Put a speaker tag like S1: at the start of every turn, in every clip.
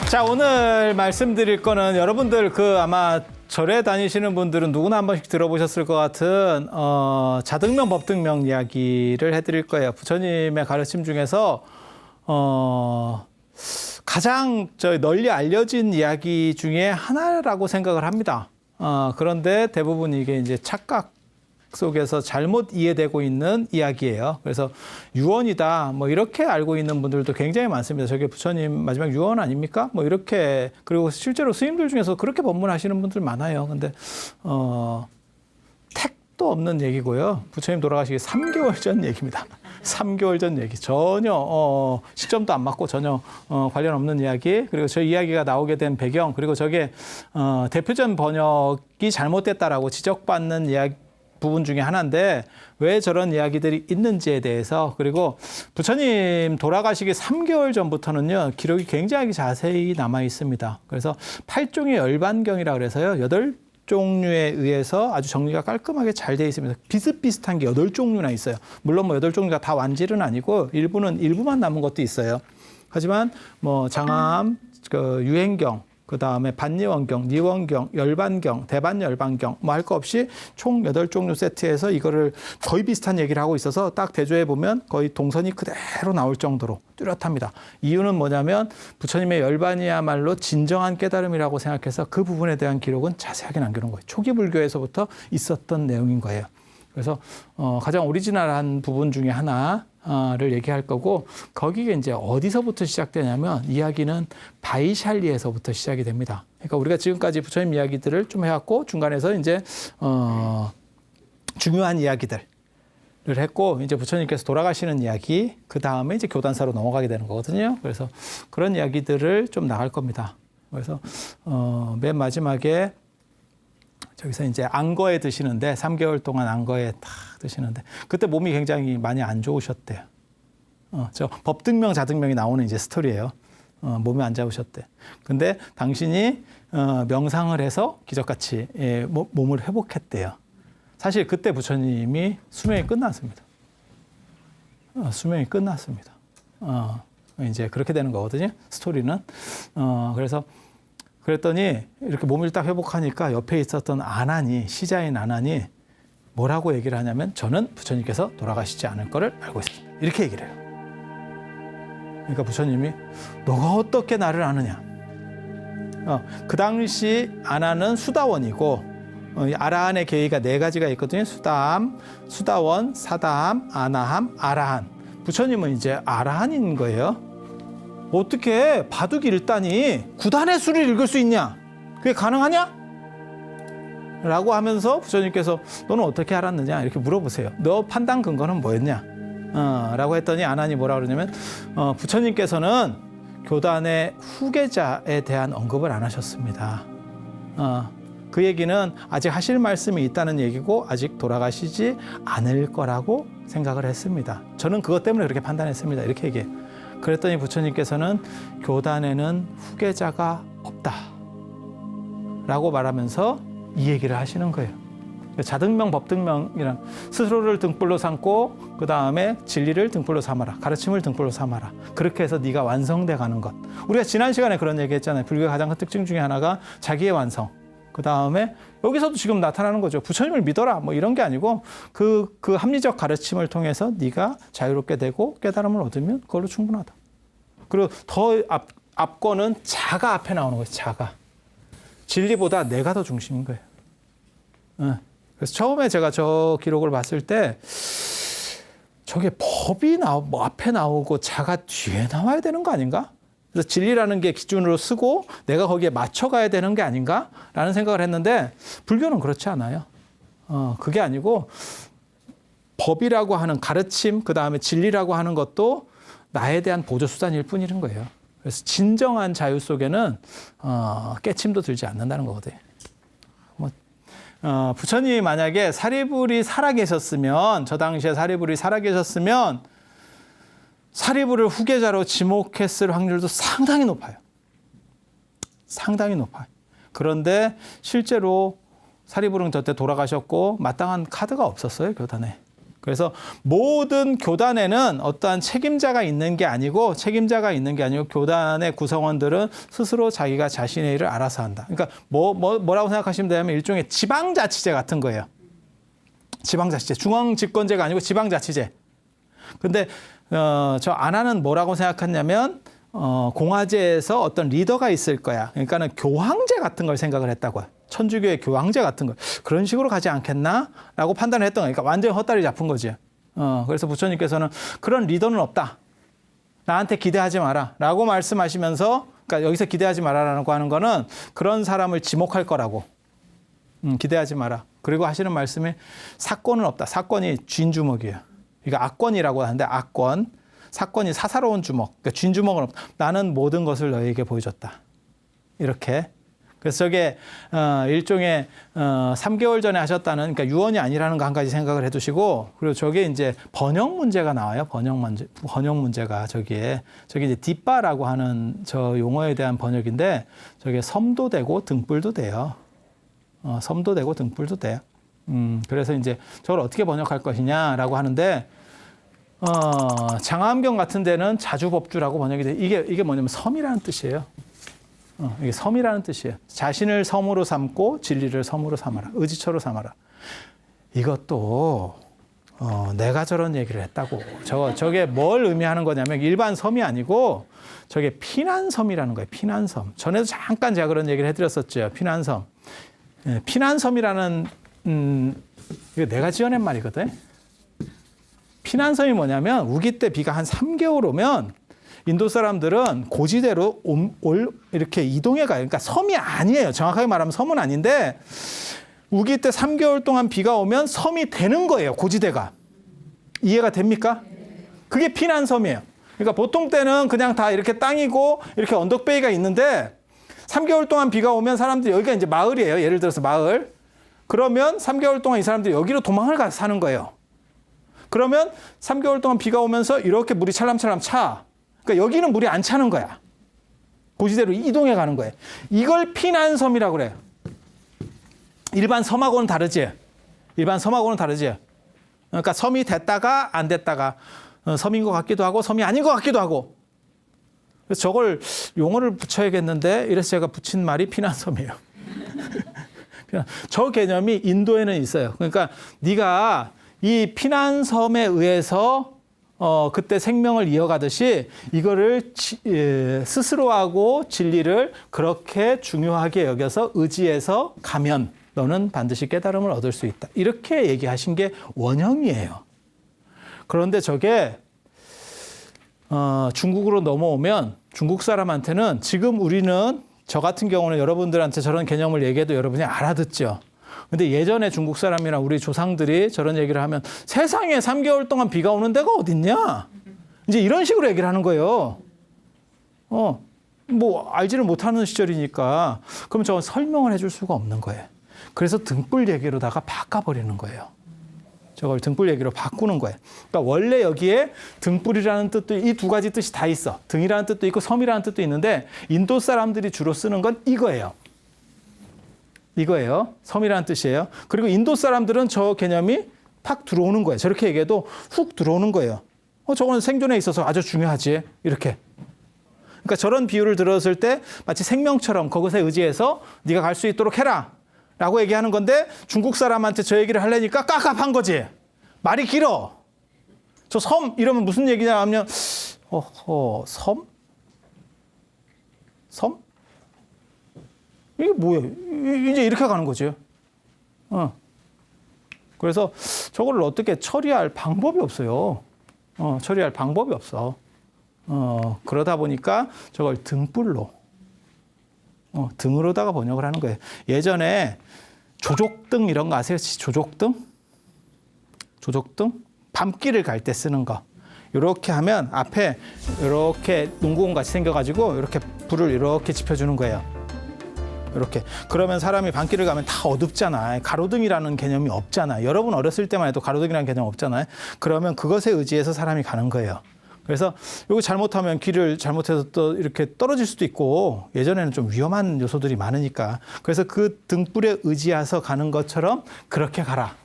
S1: 자, 오늘 말씀드릴 거는 여러분들 아마 절에 다니시는 분들은 누구나 한 번씩 들어보셨을 것 같은 자등명 법등명 이야기를 해드릴 거예요. 부처님의 가르침 중에서 가장 널리 알려진 이야기 중에 하나라고 생각을 합니다. 그런데 대부분 이게 이제 착각 속에서 잘못 이해되고 있는 이야기예요. 그래서 유언이다 뭐 이렇게 알고 있는 분들도 굉장히 많습니다. 저게 부처님 마지막 유언 아닙니까? 뭐 이렇게, 그리고 실제로 스님들 중에서 그렇게 법문하시는 분들 많아요. 근데 택도 없는 얘기고요. 부처님 돌아가시기 3개월 전 얘기입니다. 3개월 전 얘기. 전혀 시점도 안 맞고 전혀 관련 없는 이야기. 그리고 저 이야기가 나오게 된 배경, 그리고 저게 대표전 번역이 잘못됐다라고 지적받는 이야기 부분 중에 하나인데 왜 저런 이야기들이 있는지에 대해서, 그리고 부처님 돌아가시기 3개월 전부터는요 기록이 굉장히 자세히 남아 있습니다. 그래서 8종의 열반경이라 그래서요 8종류에 의해서 아주 정리가 깔끔하게 잘 되어 있습니다. 비슷비슷한 게 8종류나 있어요. 물론 뭐 8종류가 다 완질은 아니고 일부만 남은 것도 있어요. 하지만 뭐 장암, 유행경, 그 다음에 반니원경, 니원경, 열반경, 대반열반경 뭐 할 거 없이 총 8종류 세트에서 이거를 거의 비슷한 얘기를 하고 있어서 딱 대조해 보면 거의 동선이 그대로 나올 정도로 뚜렷합니다. 이유는 뭐냐면 부처님의 열반이야말로 진정한 깨달음이라고 생각해서 그 부분에 대한 기록은 자세하게 남겨놓은 거예요. 초기 불교에서부터 있었던 내용인 거예요. 그래서 가장 오리지널한 부분 중에 하나를 얘기할 거고, 거기가 이제 어디서부터 시작되냐면 이야기는 바이샬리에서부터 시작이 됩니다. 그러니까 우리가 지금까지 부처님 이야기들을 좀 해왔고 중간에서 이제 중요한 이야기들을 했고, 이제 부처님께서 돌아가시는 이야기, 그 다음에 이제 교단사로 넘어가게 되는 거거든요. 그래서 그런 이야기들을 좀 나갈 겁니다. 그래서 맨 마지막에 저기서 이제 안거에 드시는데 3개월 동안 안거에 딱 드시는데 그때 몸이 굉장히 많이 안 좋으셨대요. 저 법등명 자등명이 나오는 이제 스토리예요. 몸이 안 좋으셨대. 근데 당신이 명상을 해서 기적같이 몸을 회복했대요. 사실 그때 부처님이 수명이 끝났습니다. 수명이 끝났습니다. 이제 그렇게 되는 거거든요. 스토리는. 그래서 그랬더니 이렇게 몸을 딱 회복하니까 옆에 있었던 아난이, 시자인 아난이 뭐라고 얘기를 하냐면, 저는 부처님께서 돌아가시지 않을 거를 알고 있습니다. 이렇게 얘기를 해요. 그러니까 부처님이 너가 어떻게 나를 아느냐. 그 당시 아난은 수다원이고, 아라한의 계의가 4가지가 있거든요. 수다함, 수다원, 사다함, 아나함, 아라한. 부처님은 이제 아라한인 거예요. 어떻게 바둑 일단이 9단의 수를 읽을 수 있냐? 그게 가능하냐? 라고 하면서 부처님께서 너는 어떻게 알았느냐? 이렇게 물어보세요. 너 판단 근거는 뭐였냐? 라고 했더니 아난이 뭐라 그러냐면 부처님께서는 교단의 후계자에 대한 언급을 안 하셨습니다. 그 얘기는 아직 하실 말씀이 있다는 얘기고 아직 돌아가시지 않을 거라고 생각을 했습니다. 저는 그것 때문에 그렇게 판단했습니다. 이렇게 얘기해요. 그랬더니 부처님께서는 교단에는 후계자가 없다 라고 말하면서 이 얘기를 하시는 거예요. 자등명 법등명이란 스스로를 등불로 삼고 그 다음에 진리를 등불로 삼아라, 가르침을 등불로 삼아라. 그렇게 해서 네가 완성돼 가는 것. 우리가 지난 시간에 그런 얘기 했잖아요. 불교의 가장 큰 특징 중에 하나가 자기의 완성. 그 다음에 여기서도 지금 나타나는 거죠. 부처님을 믿어라 뭐 이런 게 아니고 그 합리적 가르침을 통해서 네가 자유롭게 되고 깨달음을 얻으면 그걸로 충분하다. 그리고 더 앞거는 자가 앞에 나오는 거예요. 자가. 진리보다 내가 더 중심인 거예요. 그래서 처음에 제가 저 기록을 봤을 때 저게 법이 뭐 앞에 나오고 자가 뒤에 나와야 되는 거 아닌가? 그래서 진리라는 게 기준으로 쓰고 내가 거기에 맞춰가야 되는 게 아닌가라는 생각을 했는데 불교는 그렇지 않아요. 그게 아니고 법이라고 하는 가르침, 그 다음에 진리라고 하는 것도 나에 대한 보조수단일 뿐인 거예요. 그래서 진정한 자유 속에는 깨침도 들지 않는다는 거거든요. 부처님이 만약에 사리불이 살아계셨으면, 저 당시에 사리불이 살아계셨으면 사리불을 후계자로 지목했을 확률도 상당히 높아요. 상당히 높아요. 그런데 실제로 사리불은 저때 돌아가셨고 마땅한 카드가 없었어요, 교단에. 그래서 모든 교단에는 어떠한 책임자가 있는 게 아니고 교단의 구성원들은 스스로 자기가 자신의 일을 알아서 한다. 그러니까 뭐라고 생각하시면 되냐면 일종의 지방자치제 같은 거예요. 지방자치제. 중앙집권제가 아니고 지방자치제. 근데 저 안하는 뭐라고 생각했냐면 공화제에서 어떤 리더가 있을 거야. 그러니까는 교황제 같은 걸 생각을 했다고요. 천주교의 교황제 같은 걸. 그런 식으로 가지 않겠나? 라고 판단을 했던 거예요. 그러니까 완전히 헛다리 잡은 거지. 그래서 부처님께서는 그런 리더는 없다. 나한테 기대하지 마라. 라고 말씀하시면서, 그러니까 여기서 기대하지 마라라고 하는 거는 그런 사람을 지목할 거라고. 기대하지 마라. 그리고 하시는 말씀이 사건은 없다. 사건이 쥔주먹이에요. 그러니까 악권이라고 하는데 악권. 사건이 사사로운 주먹. 그러니까 쥔주먹은 없다. 나는 모든 것을 너에게 보여줬다. 이렇게. 그래서 저게 일종의 3개월 전에 하셨다는, 그러니까 유언이 아니라는 거 한 가지 생각을 해두시고, 그리고 저게 이제 번역 문제가 나와요. 번역 문제가 저기 이제 뒷바라고 하는 저 용어에 대한 번역인데, 저게 섬도 되고 등불도 돼요. 섬도 되고 등불도 돼요. 그래서 이제 저걸 어떻게 번역할 것이냐라고 하는데, 장화함경 같은 데는 자주법주라고 번역이 돼. 이게 뭐냐면 섬이라는 뜻이에요. 이게 섬이라는 뜻이에요. 자신을 섬으로 삼고 진리를 섬으로 삼아라. 의지처로 삼아라. 이것도 내가 저런 얘기를 했다고. 저게 뭘 의미하는 거냐면 일반 섬이 아니고 저게 피난섬이라는 거예요. 피난섬. 전에도 잠깐 제가 그런 얘기를 해드렸었죠. 피난섬. 피난섬이라는 이거 내가 지어낸 말이거든. 피난섬이 뭐냐면 우기 때 비가 한 3개월 오면 인도 사람들은 고지대로 이렇게 이동해 가요. 그러니까 섬이 아니에요. 정확하게 말하면 섬은 아닌데 우기 때 3개월 동안 비가 오면 섬이 되는 거예요. 고지대가. 이해가 됩니까? 그게 피난섬이에요. 그러니까 보통 때는 그냥 다 이렇게 땅이고 이렇게 언덕배기가 있는데 3개월 동안 비가 오면 사람들이 여기가 이제 마을이에요. 예를 들어서 마을. 그러면 3개월 동안 이 사람들이 여기로 도망을 가서 사는 거예요. 그러면 3개월 동안 비가 오면서 이렇게 물이 찰람찰람 차. 그러니까 여기는 물이 안 차는 거야. 고지대로 이동해 가는 거예요. 이걸 피난섬이라고 그래요. 일반 섬하고는 다르지. 그러니까 섬이 됐다가 안 됐다가 섬인 것 같기도 하고 섬이 아닌 것 같기도 하고. 그래서 저걸 용어를 붙여야겠는데 이래서 제가 붙인 말이 피난섬이에요. 저 개념이 인도에는 있어요. 그러니까 네가 이 피난섬에 의해서 그때 생명을 이어가듯이 이거를 스스로하고 진리를 그렇게 중요하게 여겨서 의지해서 가면 너는 반드시 깨달음을 얻을 수 있다. 이렇게 얘기하신 게 원형이에요. 그런데 저게 중국으로 넘어오면 중국 사람한테는 지금 우리는 저 같은 경우는 여러분들한테 저런 개념을 얘기해도 여러분이 알아듣죠. 근데 예전에 중국 사람이나 우리 조상들이 저런 얘기를 하면 세상에 3개월 동안 비가 오는 데가 어딨냐? 이제 이런 식으로 얘기를 하는 거예요. 뭐 알지를 못하는 시절이니까. 그럼 저건 설명을 해줄 수가 없는 거예요. 그래서 등불 얘기로다가 바꿔버리는 거예요. 저걸 등불 얘기로 바꾸는 거예요. 그러니까 원래 여기에 등불이라는 뜻도 이 두 가지 뜻이 다 있어. 등이라는 뜻도 있고 섬이라는 뜻도 있는데 인도 사람들이 주로 쓰는 건 이거예요. 섬이라는 뜻이에요. 그리고 인도 사람들은 저 개념이 팍 들어오는 거예요. 저렇게 얘기해도 훅 들어오는 거예요. 저거는 생존에 있어서 아주 중요하지. 이렇게. 그러니까 저런 비유를 들었을 때 마치 생명처럼 그것에 의지해서 네가 갈 수 있도록 해라. 라고 얘기하는 건데 중국 사람한테 저 얘기를 하려니까 깝깝한 거지. 말이 길어. 저 섬 이러면 무슨 얘기냐 하면 섬? 이게 뭐예요? 이제 이렇게 가는 거죠. 그래서 저거를 어떻게 처리할 방법이 없어요. 처리할 방법이 없어. 그러다 보니까 저걸 등불로, 등으로다가 번역을 하는 거예요. 예전에 조족등 이런 거 아세요? 조족등? 밤길을 갈 때 쓰는 거. 이렇게 하면 앞에 이렇게 농구공 같이 생겨가지고 이렇게 불을 이렇게 지펴주는 거예요. 이렇게. 그러면 사람이 밤길을 가면 다 어둡잖아요. 가로등이라는 개념이 없잖아요. 여러분 어렸을 때만 해도 가로등이라는 개념 없잖아요. 그러면 그것에 의지해서 사람이 가는 거예요. 그래서 이거 잘못하면 길을 잘못해서 또 이렇게 떨어질 수도 있고 예전에는 좀 위험한 요소들이 많으니까 그래서 그 등불에 의지해서 가는 것처럼 그렇게 가라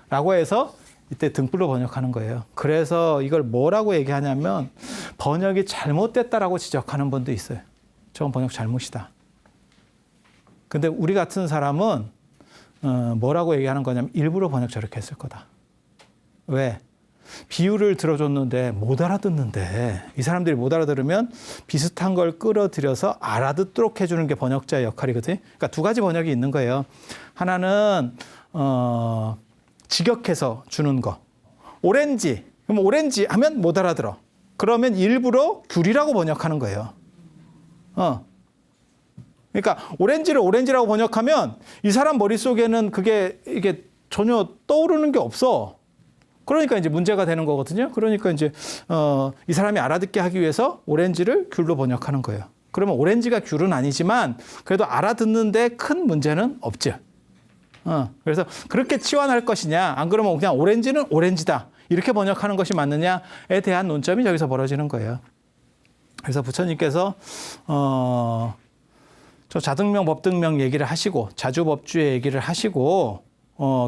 S1: 라고 해서 이때 등불로 번역하는 거예요. 그래서 이걸 뭐라고 얘기하냐면 번역이 잘못됐다라고 지적하는 분도 있어요. 저건 번역 잘못이다. 근데 우리 같은 사람은 뭐라고 얘기하는 거냐면 일부러 번역 저렇게 했을 거다. 왜? 비유를 들어줬는데 못 알아듣는데 이 사람들이 못 알아들으면 비슷한 걸 끌어들여서 알아듣도록 해주는 게 번역자의 역할이거든요. 그러니까 두 가지 번역이 있는 거예요. 하나는 직역해서 주는 거. 오렌지. 그럼 오렌지 하면 못 알아들어. 그러면 일부러 귤이라고 번역하는 거예요. 그러니까 오렌지를 오렌지라고 번역하면 이 사람 머릿속에는 이게 전혀 떠오르는 게 없어. 그러니까 이제 문제가 되는 거거든요. 그러니까 이제 이 사람이 알아듣게 하기 위해서 오렌지를 귤로 번역하는 거예요. 그러면 오렌지가 귤은 아니지만 그래도 알아듣는데 큰 문제는 없죠. 그래서 그렇게 치환할 것이냐, 안 그러면 그냥 오렌지는 오렌지다 이렇게 번역하는 것이 맞느냐에 대한 논점이 저기서 벌어지는 거예요. 그래서 부처님께서 저 자등명 법등명 얘기를 하시고 자주법주의 얘기를 하시고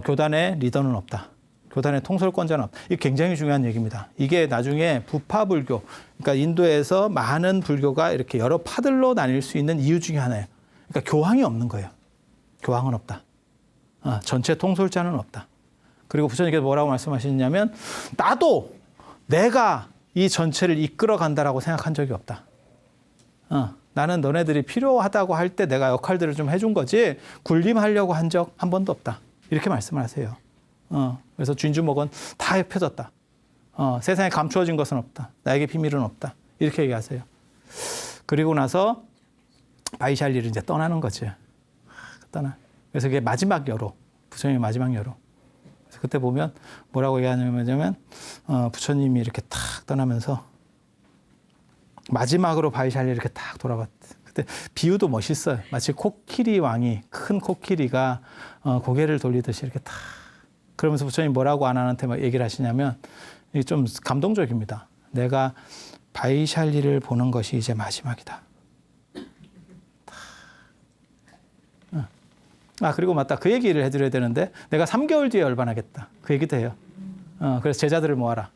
S1: 교단의 리더는 없다. 교단의 통솔권자는 없다. 이게 굉장히 중요한 얘기입니다. 이게 나중에 부파불교, 그러니까 인도에서 많은 불교가 이렇게 여러 파들로 나뉠 수 있는 이유 중에 하나예요. 그러니까 교황이 없는 거예요. 교황은 없다. 전체 통솔자는 없다. 그리고 부처님께서 뭐라고 말씀하시냐면 나도 내가 이 전체를 이끌어 간다라고 생각한 적이 없다. 나는 너네들이 필요하다고 할 때 내가 역할들을 좀 해준 거지 군림하려고 한 적 한 번도 없다. 이렇게 말씀을 하세요. 그래서 주인주목은 다 펴졌다. 세상에 감추어진 것은 없다. 나에게 비밀은 없다. 이렇게 얘기하세요. 그리고 나서 바이샬리를 이제 떠나는 거지. 그래서 그게 마지막 여로, 부처님의 마지막 여로. 그래서 그때 보면 뭐라고 얘기하냐면 부처님이 이렇게 탁 떠나면서 마지막으로 바이샬리 이렇게 탁 돌아갔대. 그때 비유도 멋있어요. 마치 코끼리 왕이, 큰 코끼리가 고개를 돌리듯이 이렇게 탁. 그러면서 부처님 뭐라고 아난한테 막 얘기를 하시냐면 이게 좀 감동적입니다. 내가 바이샬리를 보는 것이 이제 마지막이다. 그리고 맞다. 그 얘기를 해드려야 되는데 내가 3개월 뒤에 열반하겠다. 그 얘기도 해요. 그래서 제자들을 모아라.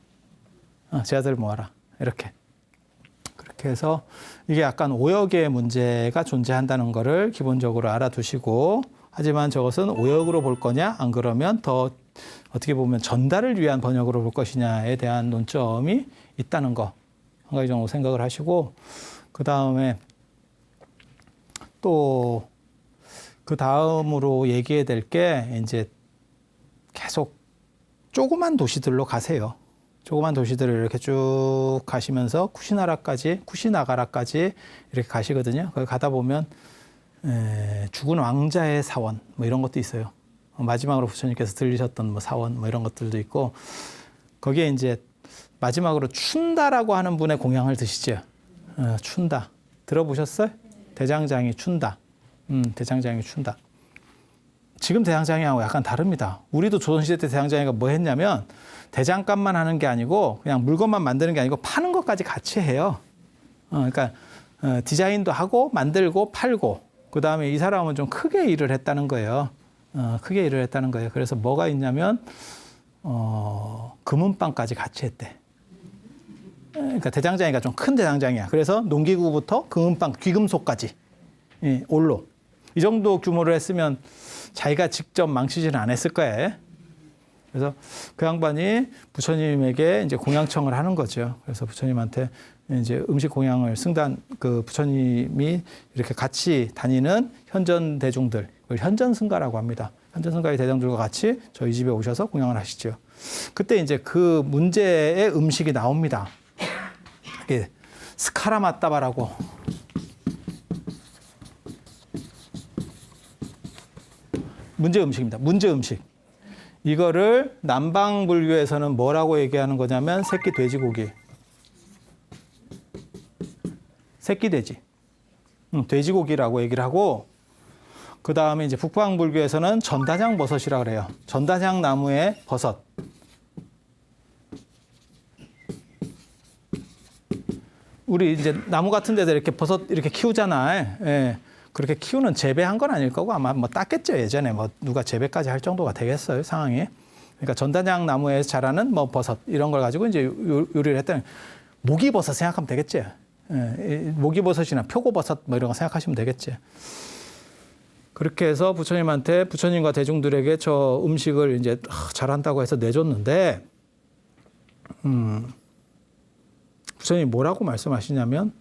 S1: 제자들을 모아라. 이렇게 해서 이게 약간 오역의 문제가 존재한다는 거를 기본적으로 알아두시고, 하지만 저것은 오역으로 볼 거냐, 안 그러면 더 어떻게 보면 전달을 위한 번역으로 볼 것이냐에 대한 논점이 있다는 거 한 가지 정도 생각을 하시고, 그 다음에 또 그 다음으로 얘기해야 될 게 이제 계속 조그만 도시들로 가세요. 조그만 도시들을 이렇게 쭉 가시면서 쿠시나가라까지 이렇게 가시거든요. 거기 가다 보면 죽은 왕자의 사원 뭐 이런 것도 있어요. 마지막으로 부처님께서 들리셨던 뭐 사원 뭐 이런 것들도 있고, 거기에 이제 마지막으로 춘다라고 하는 분의 공양을 드시죠. 춘다 들어보셨어요? 대장장이 춘다. 대장장이 춘다. 지금 대장장이하고 약간 다릅니다. 우리도 조선시대 때 대장장이가 뭐 했냐면 대장간만 하는 게 아니고 그냥 물건만 만드는 게 아니고 파는 것까지 같이 해요. 그러니까 디자인도 하고 만들고 팔고, 그 다음에 이 사람은 좀 크게 일을 했다는 거예요. 크게 일을 했다는 거예요. 그래서 뭐가 있냐면 금은방까지 같이 했대. 그러니까 대장장이가 좀 큰 대장장이야. 그래서 농기구부터 금은방, 귀금속까지 올로. 이 정도 규모를 했으면 자기가 직접 망치지는 않았을 거예요. 그래서 그 양반이 부처님에게 이제 공양청을 하는 거죠. 그래서 부처님한테 이제 음식 공양을 그 부처님이 이렇게 같이 다니는 현전 대중들, 현전승가라고 합니다. 현전승가의 대장들과 같이 저희 집에 오셔서 공양을 하시죠. 그때 이제 그 문제의 음식이 나옵니다. 이게 스카라마따바라고. 문제 음식입니다. 문제 음식. 이거를 남방불교에서는 뭐라고 얘기하는 거냐면 새끼 돼지고기. 새끼 돼지. 돼지고기라고 얘기를 하고, 그 다음에 이제 북방불교에서는 전다장 버섯이라고 그래요. 전다장 나무의 버섯. 우리 이제 나무 같은 데서 이렇게 버섯 이렇게 키우잖아요. 예. 그렇게 키우는 재배한 건 아닐 거고 아마 뭐 땄겠죠. 예전에 뭐 누가 재배까지 할 정도가 되겠어요, 상황이. 그러니까 전단양 나무에서 자라는 뭐 버섯 이런 걸 가지고 이제 요리를 했더니 모기버섯 생각하면 되겠지. 예, 모기버섯이나 표고버섯 뭐 이런 거 생각하시면 되겠지. 그렇게 해서 부처님한테 부처님과 대중들에게 저 음식을 이제 잘한다고 해서 내줬는데 부처님이 뭐라고 말씀하시냐면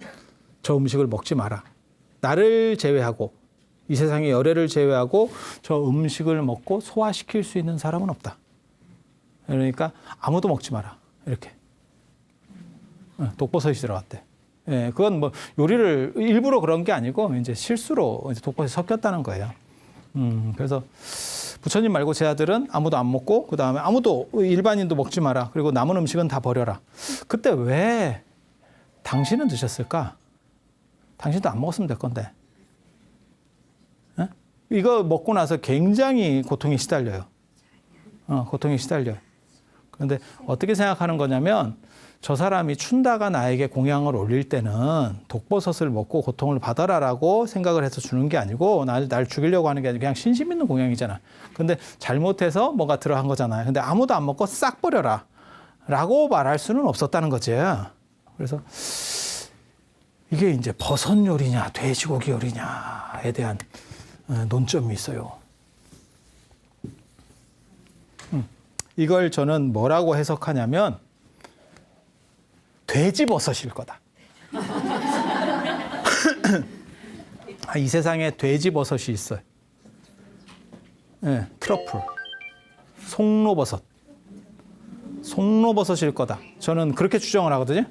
S1: 저 음식을 먹지 마라. 나를 제외하고 이 세상의 열애를 제외하고 저 음식을 먹고 소화시킬 수 있는 사람은 없다. 그러니까 아무도 먹지 마라. 이렇게. 독버섯이 들어갔대. 예, 그건 뭐 요리를 일부러 그런 게 아니고 이제 실수로 이제 독버섯이 섞였다는 거예요. 그래서 부처님 말고 제 아들은 아무도 안 먹고 그 다음에 아무도 일반인도 먹지 마라. 그리고 남은 음식은 다 버려라. 그때 왜 당신은 드셨을까? 당신도 안 먹었으면 될 건데. 예? 이거 먹고 나서 굉장히 고통에 시달려요. 고통에 시달려요. 그런데 어떻게 생각하는 거냐면 저 사람이 춘다가 나에게 공양을 올릴 때는 독버섯을 먹고 고통을 받아라라고 생각을 해서 주는 게 아니고 날 죽이려고 하는 게 아니고 그냥 신심 있는 공양이잖아. 근데 잘못해서 뭐가 들어간 거잖아요. 근데 아무도 안 먹고 싹 버려라 라고 말할 수는 없었다는 거지. 그래서 이게 이제 버섯 요리냐 돼지고기 요리냐에 대한 논점이 있어요. 이걸 저는 뭐라고 해석하냐면 돼지버섯일 거다. 이 세상에 돼지버섯이 있어요. 네, 트러플, 송로버섯일 거다. 저는 그렇게 추정을 하거든요.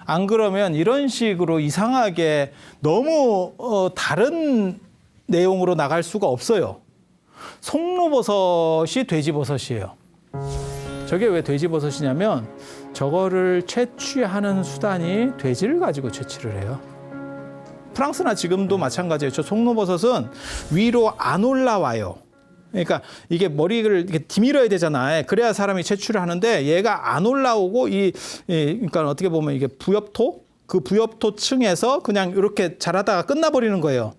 S1: 안 그러면 이런 식으로 이상하게 너무 다른 내용으로 나갈 수가 없어요. 송로버섯이 돼지버섯이에요. 저게 왜 돼지버섯이냐면 저거를 채취하는 수단이 돼지를 가지고 채취를 해요. 프랑스나 지금도 마찬가지예요. 저 송로버섯은 위로 안 올라와요. 그러니까 이게 머리를 이렇게 디밀어야 되잖아요. 그래야 사람이 채취를 하는데 얘가 안 올라오고 그러니까 어떻게 보면 이게 부엽토? 그 부엽토 층에서 그냥 이렇게 자라다가 끝나버리는 거예요.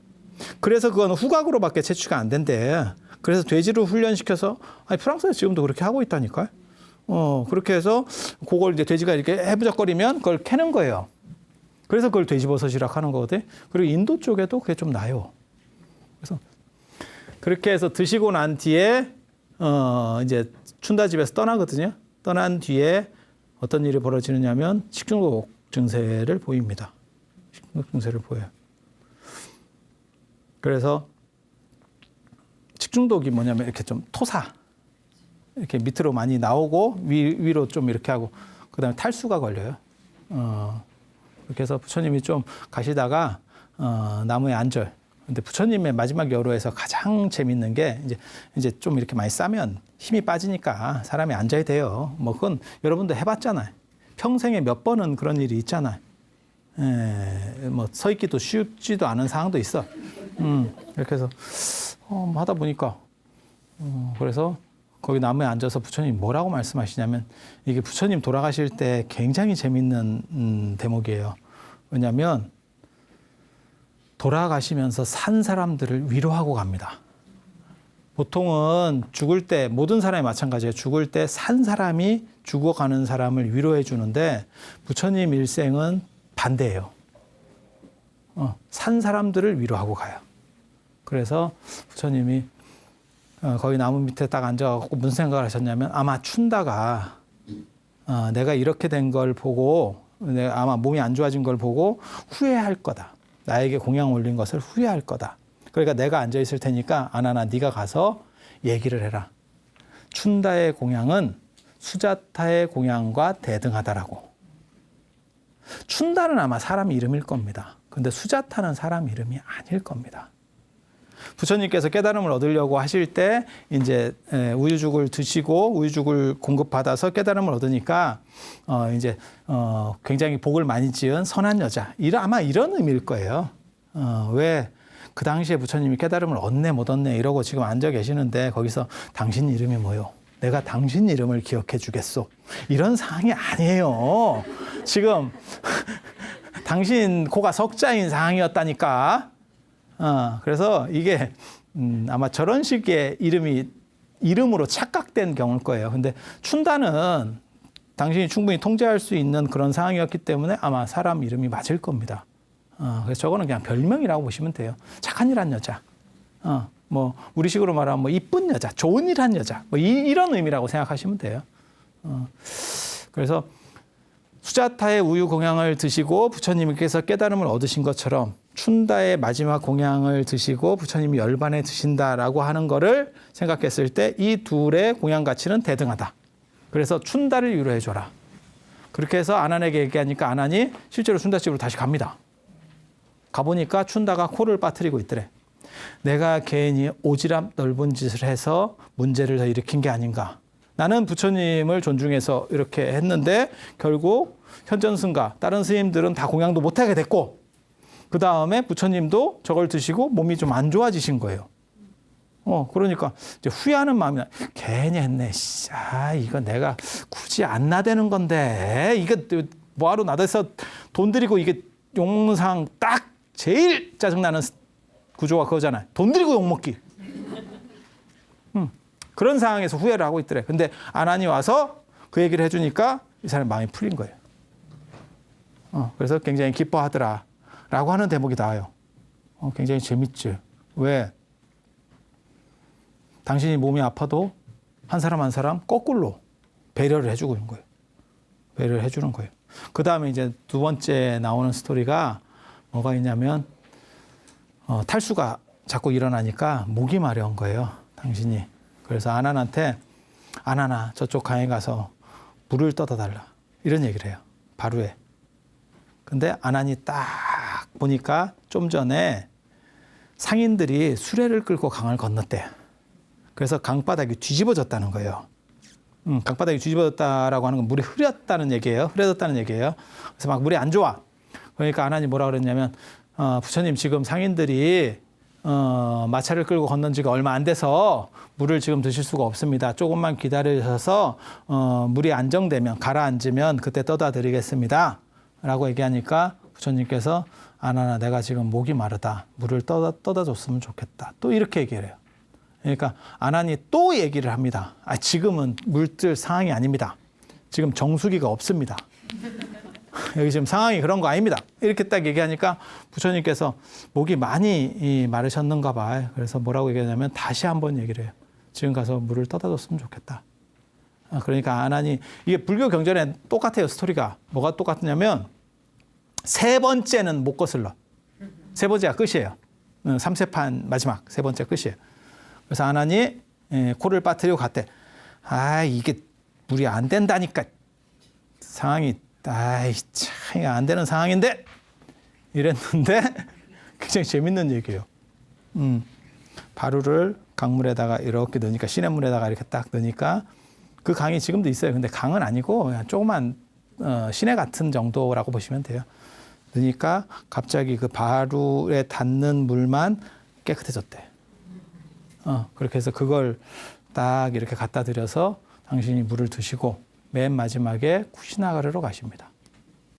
S1: 그래서 그건 후각으로밖에 채취가 안 된대. 그래서 돼지를 훈련시켜서 프랑스에서 지금도 그렇게 하고 있다니까요. 그렇게 해서 그걸 이제 돼지가 이렇게 해부적거리면 그걸 캐는 거예요. 그래서 그걸 돼지버섯이라고 하는 거거든. 그리고 인도 쪽에도 그게 좀 나요. 그래서 그렇게 해서 드시고 난 뒤에 이제 춘다집에서 떠나거든요. 떠난 뒤에 어떤 일이 벌어지느냐면 식중독 증세를 보입니다. 식중독 증세를 보여요. 그래서 식중독이 뭐냐면 이렇게 좀 토사. 이렇게 밑으로 많이 나오고 위로 좀 이렇게 하고 그다음에 탈수가 걸려요. 그렇게 해서 부처님이 좀 가시다가 나무에 앉아요. 근데 부처님의 마지막 여로에서 가장 재밌는 게 이제 좀 이렇게 많이 싸면 힘이 빠지니까 사람이 앉아야 돼요. 뭐 그건 여러분도 해봤잖아요. 평생에 몇 번은 그런 일이 있잖아요. 뭐 서 있기도 쉽지도 않은 상황도 있어. 이렇게 해서 뭐 하다 보니까 그래서 거기 나무에 앉아서 부처님이 뭐라고 말씀하시냐면 이게 부처님 돌아가실 때 굉장히 재밌는 대목이에요. 왜냐하면 돌아가시면서 산 사람들을 위로하고 갑니다. 보통은 죽을 때 모든 사람이 마찬가지예요. 죽을 때 산 사람이 죽어가는 사람을 위로해 주는데 부처님 일생은 반대예요. 산 사람들을 위로하고 가요. 그래서 부처님이 거기 나무 밑에 딱 앉아갖고 무슨 생각을 하셨냐면 아마 춘다가 내가 이렇게 된 걸 보고 내가 아마 몸이 안 좋아진 걸 보고 후회할 거다. 나에게 공양 올린 것을 후회할 거다. 그러니까 내가 앉아 있을 테니까 아나나 네가 가서 얘기를 해라. 춘다의 공양은 수자타의 공양과 대등하다라고. 춘다는 아마 사람 이름일 겁니다. 근데 수자타는 사람 이름이 아닐 겁니다. 부처님께서 깨달음을 얻으려고 하실 때 이제 우유죽을 드시고 우유죽을 공급받아서 깨달음을 얻으니까 이제 굉장히 복을 많이 지은 선한 여자 아마 이런 의미일 거예요. 왜 그 당시에 부처님이 깨달음을 얻네 못 얻네 이러고 지금 앉아 계시는데 거기서 당신 이름이 뭐요? 내가 당신 이름을 기억해 주겠소. 이런 상황이 아니에요. 지금 당신 고가 석자인 상황이었다니까. 그래서 이게 아마 저런 식의 이름이 이름으로 착각된 경우일 거예요. 근데 춘다는 당신이 충분히 통제할 수 있는 그런 상황이었기 때문에 아마 사람 이름이 맞을 겁니다. 그래서 저거는 그냥 별명이라고 보시면 돼요. 착한 일 한 여자. 뭐 우리식으로 말하면 뭐 이쁜 여자, 좋은 일 한 여자. 뭐 이런 의미라고 생각하시면 돼요. 그래서 수자타의 우유 공양을 드시고 부처님께서 깨달음을 얻으신 것처럼 춘다의 마지막 공양을 드시고 부처님이 열반에 드신다라고 하는 거를 생각했을 때 이 둘의 공양 가치는 대등하다. 그래서 춘다를 위로해 줘라. 그렇게 해서 아난에게 얘기하니까 아난이 실제로 춘다집으로 다시 갑니다. 가보니까 춘다가 코를 빠뜨리고 있더래. 내가 괜히 오지랖 넓은 짓을 해서 문제를 더 일으킨 게 아닌가. 나는 부처님을 존중해서 이렇게 했는데 결국 현전승가 다른 스님들은 다 공양도 못하게 됐고 그 다음에 부처님도 저걸 드시고 몸이 좀 안 좋아지신 거예요. 그러니까 이제 후회하는 마음이 괜히 했네. 이거 내가 굳이 안 나대는 건데 이거 뭐하러 나대서 돈 들이고 이게 욕먹는 상황 딱 제일 짜증나는 구조가 그거잖아요. 돈 들이고 욕먹기. 그런 상황에서 후회를 하고 있더래. 근데 아난이 와서 그 얘기를 해주니까 이 사람 마음이 풀린 거예요. 그래서 굉장히 기뻐하더라. 라고 하는 대목이 나와요. 굉장히 재밌지. 왜? 당신이 몸이 아파도 한 사람 한 사람 거꾸로 배려를 해주고 있는 거예요. 배려를 해주는 거예요. 그 다음에 이제 두 번째 나오는 스토리가 뭐가 있냐면 탈수가 자꾸 일어나니까 목이 마려운 거예요. 당신이. 그래서 아난한테 아난아 저쪽 강에 가서 물을 떠다 달라. 이런 얘기를 해요. 바루에. 근데 아난이 딱 보니까 좀 전에 상인들이 수레를 끌고 강을 건넜대. 그래서 강바닥이 뒤집어졌다는 거예요. 강바닥이 뒤집어졌다라고 하는 건 물이 흐렸다는 얘기예요. 흐려졌다는 얘기예요. 그래서 막 물이 안 좋아. 그러니까 아난이 뭐라 그랬냐면 부처님 지금 상인들이 마차를 끌고 건넌 지가 얼마 안 돼서 물을 지금 드실 수가 없습니다. 조금만 기다리셔서 물이 안정되면 가라앉으면 그때 떠다 드리겠습니다. 라고 얘기하니까 부처님께서 아난아 내가 지금 목이 마르다. 물을 떠다 줬으면 좋겠다. 또 이렇게 얘기를 해요. 그러니까 아난이 또 얘기를 합니다. 지금은 물들 상황이 아닙니다. 지금 정수기가 없습니다. 여기 지금 상황이 그런 거 아닙니다. 이렇게 딱 얘기하니까 부처님께서 목이 많이 마르셨는가 봐요. 그래서 뭐라고 얘기하냐면 다시 한번 얘기를 해요. 지금 가서 물을 떠다 줬으면 좋겠다. 그러니까 아난이 이게 불교 경전에 똑같아요. 스토리가. 뭐가 똑같냐면 세 번째는 못 거슬러. 세 번째가 끝이에요. 3세판 마지막 세 번째 끝이에요. 그래서 아난이 코를 빠뜨리고 갔대. 이게 물이 안 된다니까. 상황이 참 안 되는 상황인데 이랬는데 굉장히 재밌는 얘기예요. 바루를 강물에다가 이렇게 넣으니까 시냇물에다가 이렇게 딱 넣으니까 그 강이 지금도 있어요. 근데 강은 아니고 그냥 조그만 시내 같은 정도라고 보시면 돼요. 넣으니까 갑자기 그 바루에 닿는 물만 깨끗해졌대. 그렇게 해서 그걸 딱 이렇게 갖다 드려서 당신이 물을 드시고 맨 마지막에 쿠시나가르로 가십니다.